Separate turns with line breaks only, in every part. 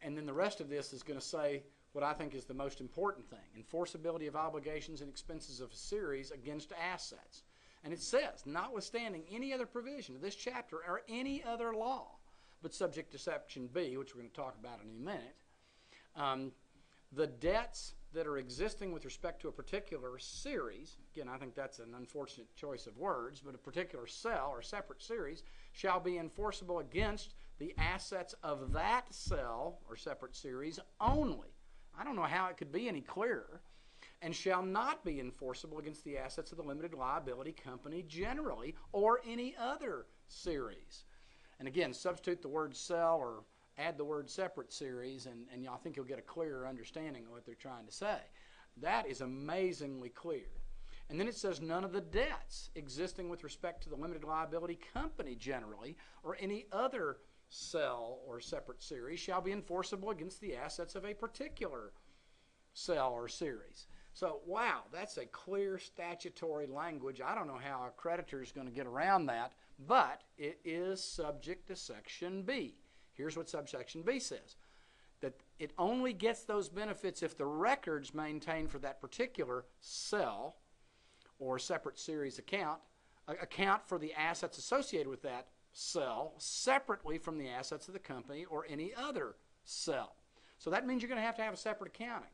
And then the rest of this is going to say what I think is the most important thing: enforceability of obligations and expenses of a series against assets. And it says, notwithstanding any other provision of this chapter or any other law, but subject to Section B, which we're going to talk about in a minute, the debts that are existing with respect to a particular series, again, I think that's an unfortunate choice of words, but a particular cell or separate series, shall be enforceable against the assets of that cell or separate series only. I don't know how it could be any clearer. And shall not be enforceable against the assets of the limited liability company generally or any other series. And again, substitute the word cell or add the word separate series, and I think you'll get a clearer understanding of what they're trying to say. That is amazingly clear. And then it says none of the debts existing with respect to the limited liability company generally or any other cell or separate series shall be enforceable against the assets of a particular cell or series. So, wow, that's a clear statutory language. I don't know how a creditor is going to get around that, but it is subject to Section B. Here's what subsection B says: that it only gets those benefits if the records maintained for that particular cell or separate series account for the assets associated with that cell separately from the assets of the company or any other cell. So that means you're going to have a separate accounting.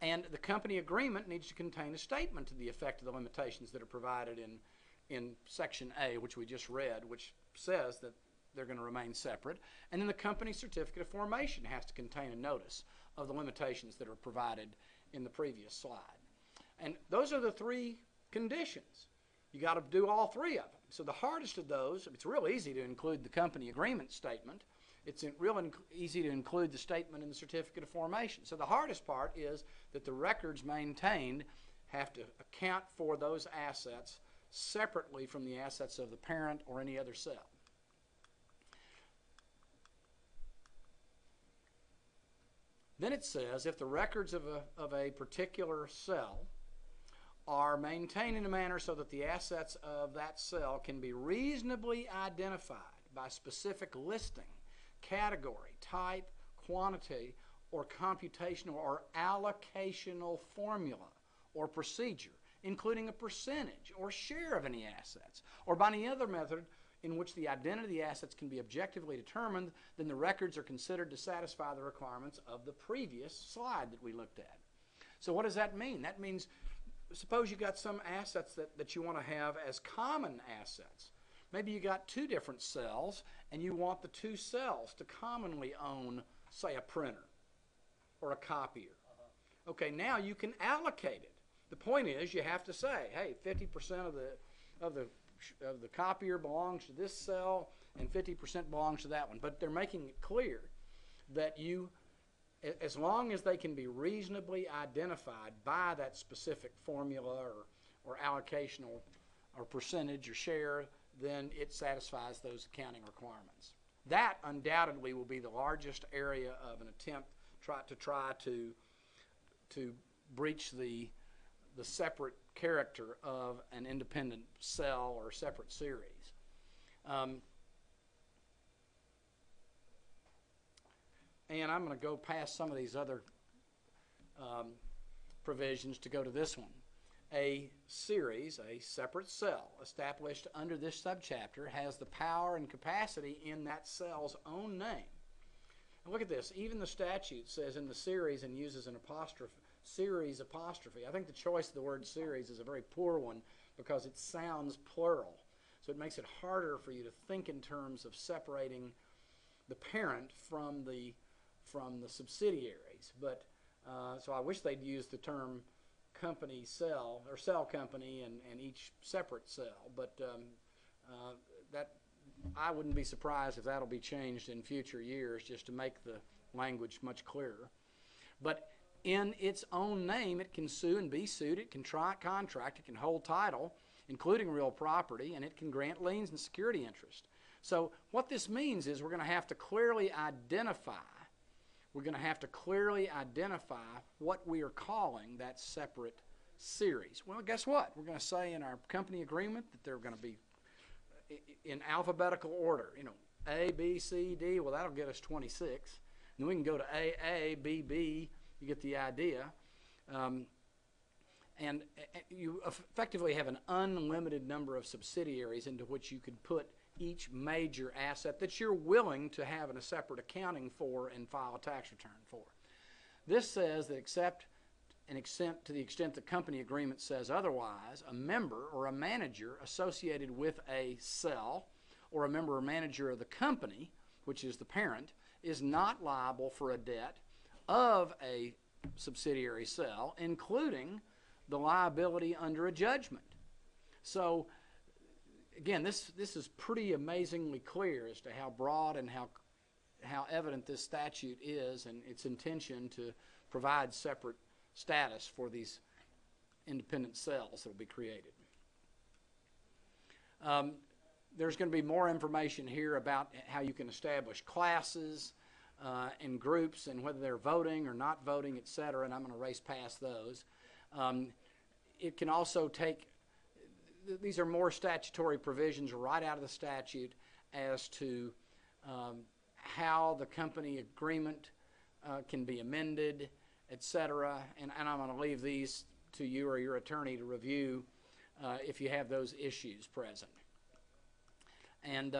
And the company agreement needs to contain a statement to the effect of the limitations that are provided in Section A, which we just read, which says that they're going to remain separate. And then the company certificate of formation has to contain a notice of the limitations that are provided in the previous slide. And those are the three conditions. You got to do all three of them. So the hardest of those, it's real easy to include the company agreement statement. It's real easy to include the statement in the certificate of formation. So the hardest part is that the records maintained have to account for those assets separately from the assets of the parent or any other cell. Then it says if the records of a particular cell are maintained in a manner so that the assets of that cell can be reasonably identified by specific listing, category, type, quantity, or computational or allocational formula or procedure, including a percentage or share of any assets, or by any other method in which the identity of the assets can be objectively determined, then the records are considered to satisfy the requirements of the previous slide that we looked at. So what does that mean? That means, suppose you got some assets that you want to have as common assets. Maybe you got two different cells and you want the two cells to commonly own, say, a printer or a copier. Okay, now you can allocate it. The point is you have to say, hey, 50% of the copier belongs to this cell and 50% belongs to that one. But they're making it clear that you, as long as they can be reasonably identified by that specific formula or allocational or percentage or share, then it satisfies those accounting requirements. That undoubtedly will be the largest area of an attempt to try to breach the separate character of an independent cell or separate series. And I'm going to go past some of these other provisions to go to this one. A series, a separate cell established under this subchapter has the power and capacity in that cell's own name. And look at this. Even the statute says in the series and uses an apostrophe, series apostrophe. I think the choice of the word series is a very poor one because it sounds plural. So it makes it harder for you to think in terms of separating the parent from the subsidiaries. But so I wish they'd use the term company cell or cell company and each separate cell. But that I wouldn't be surprised if that'll be changed in future years just to make the language much clearer. But in its own name, it can sue and be sued. It can contract. It can hold title, including real property, and it can grant liens and security interest. So what this means is we're going to have to clearly identify. We're going to have to clearly identify what we are calling that separate series. Well, guess what? We're going to say in our company agreement that they're going to be in alphabetical order. You know, A, B, C, D. Well, that'll get us 26. Then we can go to AA, BB, you get the idea. And you effectively have an unlimited number of subsidiaries into which you could put each major asset that you're willing to have in a separate accounting for and file a tax return for. This says that except to the extent the company agreement says otherwise, a member or a manager associated with a cell or a member or manager of the company, which is the parent, is not liable for a debt of a subsidiary cell, including the liability under a judgment. So again, this is pretty amazingly clear as to how broad and how evident this statute is and its intention to provide separate status for these independent cells that will be created. There's going to be more information here about how you can establish classes and groups and whether they're voting or not voting, etc., and I'm going to race past those. It can also take, these are more statutory provisions right out of the statute as to how the company agreement can be amended, etc., and I'm going to leave these to you or your attorney to review if you have those issues present. And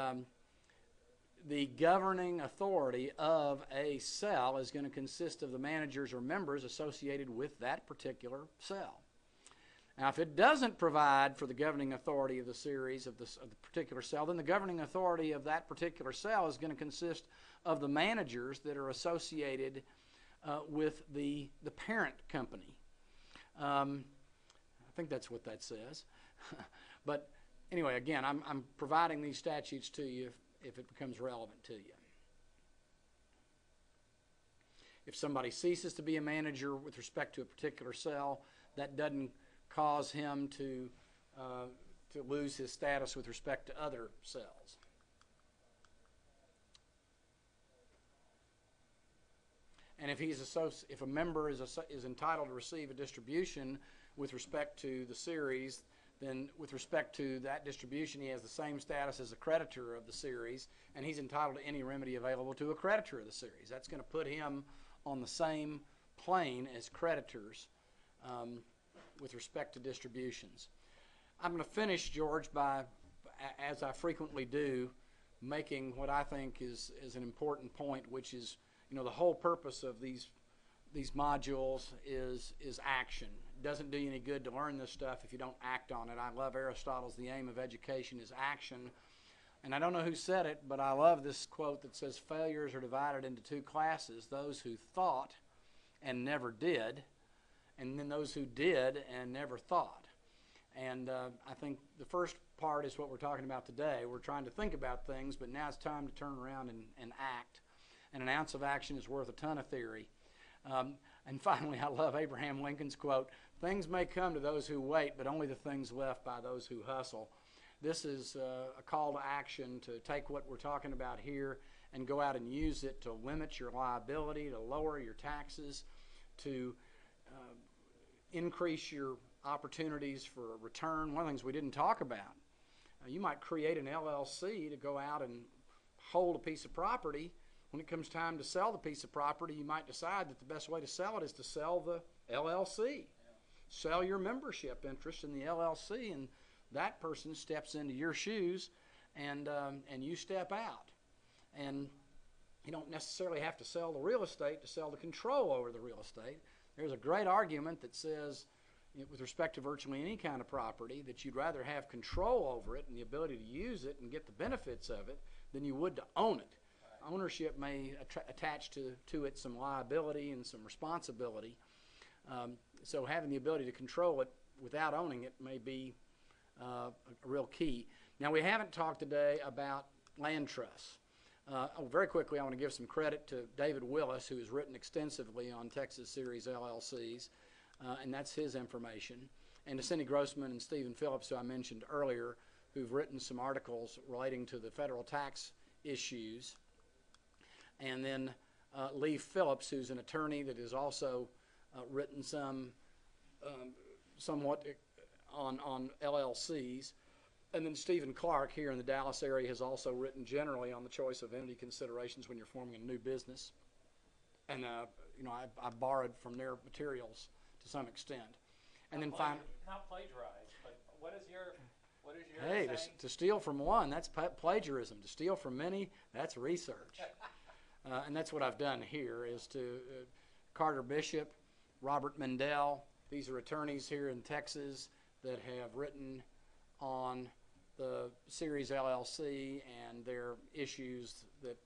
the governing authority of a cell is going to consist of the managers or members associated with that particular cell. Now, if it doesn't provide for the governing authority of the series of the particular cell, then the governing authority of that particular cell is going to consist of the managers that are associated with the parent company. I think that's what that says. But anyway, again, I'm providing these statutes to you if it becomes relevant to you. If somebody ceases to be a manager with respect to a particular cell, that doesn't cause him to lose his status with respect to other cells. And if a member is entitled to receive a distribution with respect to the series, then with respect to that distribution, he has the same status as a creditor of the series, and he's entitled to any remedy available to a creditor of the series. That's going to put him on the same plane as creditors with respect to distributions. I'm going to finish, George, by, as I frequently do, making what I think is an important point, which is, the whole purpose of these modules is action. It doesn't do you any good to learn this stuff if you don't act on it. I love Aristotle's "The aim of education is action." And I don't know who said it, but I love this quote that says, "Failures are divided into two classes, those who thought and never did, and then those who did and never thought." And I think the first part is what we're talking about today. We're trying to think about things, but now it's time to turn around and act. And an ounce of action is worth a ton of theory. And finally, I love Abraham Lincoln's quote, "Things may come to those who wait, but only the things left by those who hustle." This is a call to action to take what we're talking about here and go out and use it to limit your liability, to lower your taxes, to increase your opportunities for a return. One of the things we didn't talk about, you might create an LLC to go out and hold a piece of property. When it comes time to sell the piece of property, you might decide that the best way to sell it is to sell the LLC. Sell your membership interest in the LLC, and that person steps into your shoes, and you step out. And you don't necessarily have to sell the real estate to sell the control over the real estate. There's a great argument that says, with respect to virtually any kind of property, that you'd rather have control over it and the ability to use it and get the benefits of it than you would to own it. Ownership may attach to it some liability and some responsibility. So having the ability to control it without owning it may be a real key. Now, we haven't talked today about land trusts. Very quickly, I want to give some credit to David Willis, who has written extensively on Texas Series LLCs, and that's his information, and to Cindy Grossman and Stephen Phillips, who I mentioned earlier, who've written some articles relating to the federal tax issues. And then Lee Phillips, who's an attorney that has also written somewhat on LLCs. And then Stephen Clark here in the Dallas area has also written generally on the choice of entity considerations when you're forming a new business. and you know, I borrowed from their materials to some extent. And then
not plagiarized, but what is your
hey, to steal from one, that's plagiarism. To steal from many, that's research. And that's what I've done here, is to Carter Bishop, Robert Mendel. These are attorneys here in Texas that have written on the Series LLC and their issues that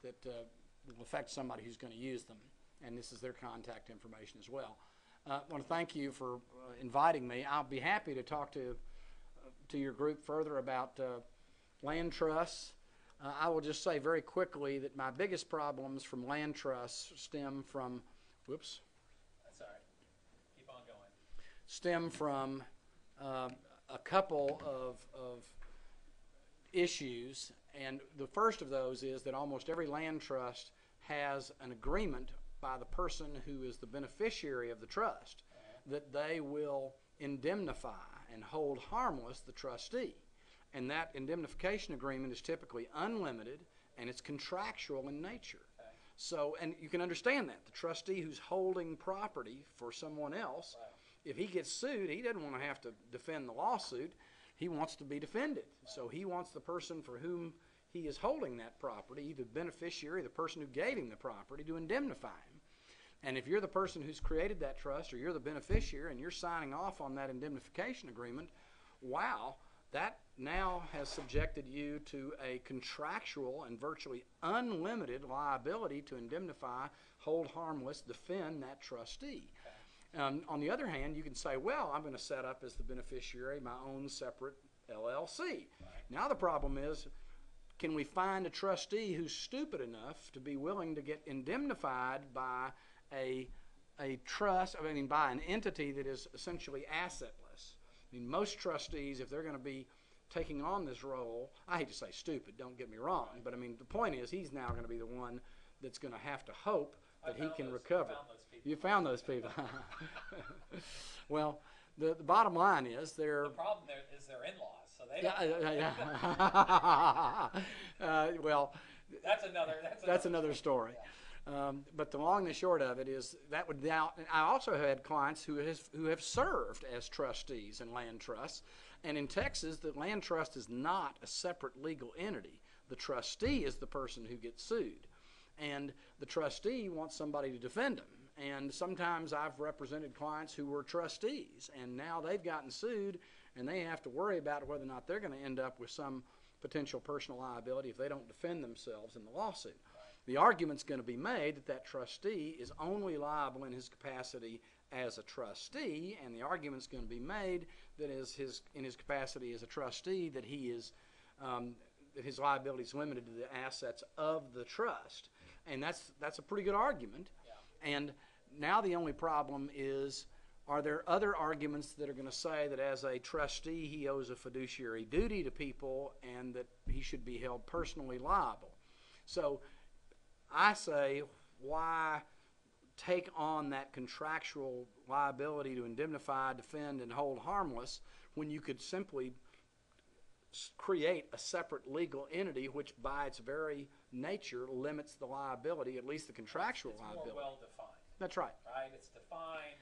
will affect somebody who's going to use them. And this is their contact information as well. I want to thank you for inviting me. I'll be happy to talk to your group further about land trusts. I will just say very quickly that my biggest problems from land trusts stem from, whoops.
That's all right. Keep on going.
Stem from a couple of issues, and the first of those is that almost every land trust has an agreement by the person who is the beneficiary of the trust that they will indemnify and hold harmless the trustee. And that indemnification agreement is typically unlimited and it's contractual in nature.
Okay.
So, and you can understand that. The trustee who's holding property for someone else,
Right.
if he gets sued, he doesn't want to have to defend the lawsuit. He wants to be defended. Right. So he wants the person for whom he is holding that property, the beneficiary, the person who gave him the property, to indemnify him. And if you're the person who's created that trust, or you're the beneficiary and you're signing off on that indemnification agreement, wow, that now has subjected you to a contractual and virtually unlimited liability to indemnify, hold harmless, defend that trustee. On the other hand, you can say, well, I'm going to set up as the beneficiary my own separate LLC. Right. Now the problem is, can we find a trustee who's stupid enough to be willing to get indemnified by a trust, by an entity that is essentially assetless? I mean, most trustees, if they're going to be taking on this role, I hate to say stupid, don't get me wrong, but I mean, the point is he's now going to be the one that's going to have to hope that he can recover. You found those people. Well, the bottom line is
the problem there is their in-laws, so they
don't. Well,
that's another
story.
Yeah.
But the long and the short of it is that would now. I also had clients who have served as trustees in land trusts, and in Texas, the land trust is not a separate legal entity. The trustee is the person who gets sued, and the trustee wants somebody to defend them. And sometimes I've represented clients who were trustees, and now they've gotten sued, and they have to worry about whether or not they're going to end up with some potential personal liability if they don't defend themselves in the lawsuit. Right. The argument's going to be made that that trustee is only liable in his capacity as a trustee, and the argument's going to be made that in his capacity as a trustee that he is that his liability is limited to the assets of the trust, and that's a pretty good argument. Yeah. And now the only problem is, are there other arguments that are going to say that as a trustee he owes a fiduciary duty to people and that he should be held personally liable? So I say, why take on that contractual liability to indemnify, defend, and hold harmless when you could simply create a separate legal entity which by its very nature limits the liability, at least the contractual liability.
It's more well defined.
That's right.
Right? It's defined.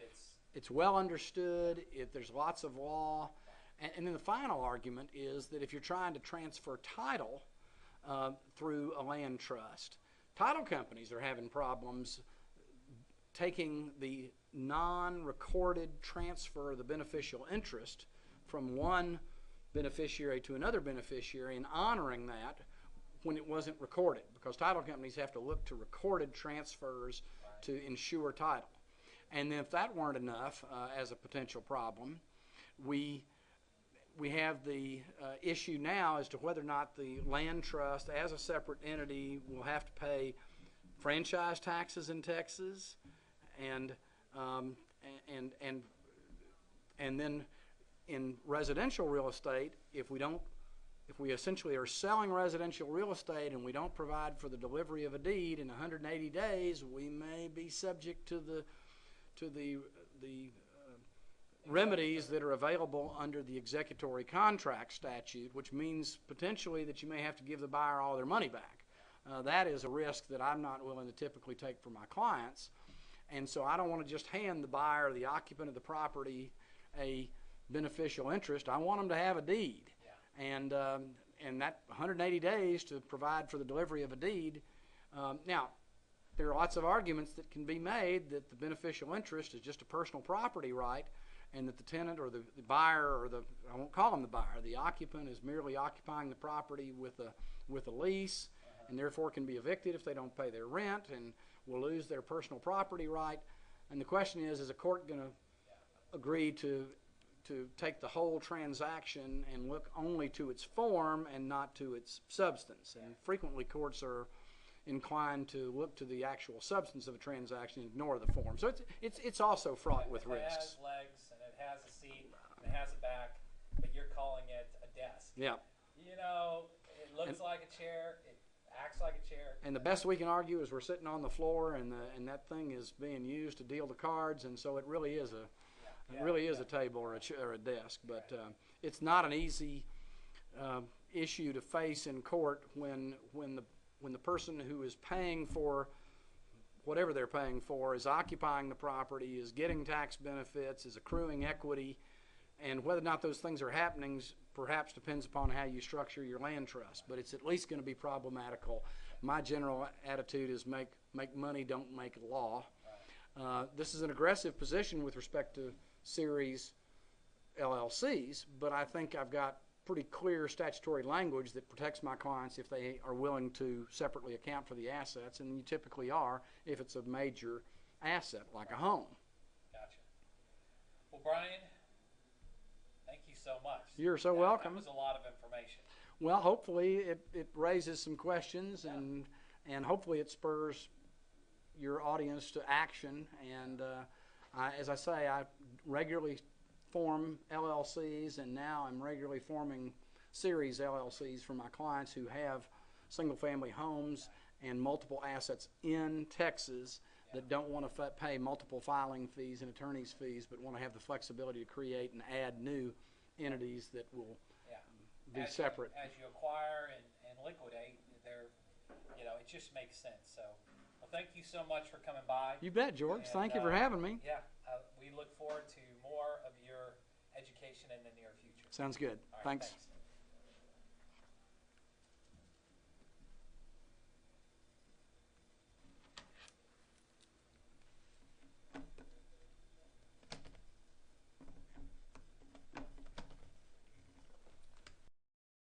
It's well understood. There's lots of law. And then the final argument is that if you're trying to transfer title through a land trust, title companies are having problems taking the non-recorded transfer of the beneficial interest from one beneficiary to another beneficiary and honoring that when it wasn't recorded, because title companies have to look to recorded transfers to ensure title. And then if that weren't enough as a potential problem, we have the issue now as to whether or not the land trust as a separate entity will have to pay franchise taxes in Texas, and then in residential real estate, if we essentially are selling residential real estate and we don't provide for the delivery of a deed in 180 days, we may be subject to the remedies that are available under the executory contract statute, which means potentially that you may have to give the buyer all their money back. that is a risk that I'm not willing to typically take for my clients. And so I don't want to just hand the buyer, the occupant of the property, a beneficial interest. I want them to have a deed. Yeah. And that 180 days to provide for the delivery of a deed. Now, there are lots of arguments that can be made that the beneficial interest is just a personal property right, and that the tenant or the buyer or I won't call him the buyer, the occupant is merely occupying the property with a lease, and therefore can be evicted if they don't pay their rent and will lose their personal property right. And the question is a court going to agree to take the whole transaction and look only to its form and not to its substance? And frequently courts are inclined to look to the actual substance of a transaction and ignore the form. So it's also fraught with risks.
It has legs and it has a seat and it has a back, but you're calling it a desk.
Yeah.
You know, it looks like a chair, it acts like a chair.
And the best we can argue is we're sitting on the floor and that thing is being used to deal the cards, and so it really is a table or a desk. But it's not an easy issue to face in court when the person who is paying for whatever they're paying for is occupying the property, is getting tax benefits, is accruing equity, and whether or not those things are happening perhaps depends upon how you structure your land trust, but it's at least going to be problematical. My general attitude is make money, don't make law. This is an aggressive position with respect to Series LLCs, but I think I've got pretty clear statutory language that protects my clients if they are willing to separately account for the assets, and you typically are if it's a major asset like a home.
Gotcha. Well, Bryan, thank you so much.
You're so welcome.
That was a lot of information.
Well, hopefully it raises some questions, and hopefully it spurs your audience to action. And as I say, I regularly form LLCs, and now I'm regularly forming Series LLCs for my clients who have single-family homes and multiple assets in Texas that don't want to pay multiple filing fees and attorney's fees, but want to have the flexibility to create and add new entities that will be separate.
As you acquire and liquidate, it just makes sense. So, well, thank you so much for coming by.
You bet, George.
And,
thank you for having me.
Yeah, we look forward to more of your education in the near future.
Sounds good.
All right,
thanks.
Thanks.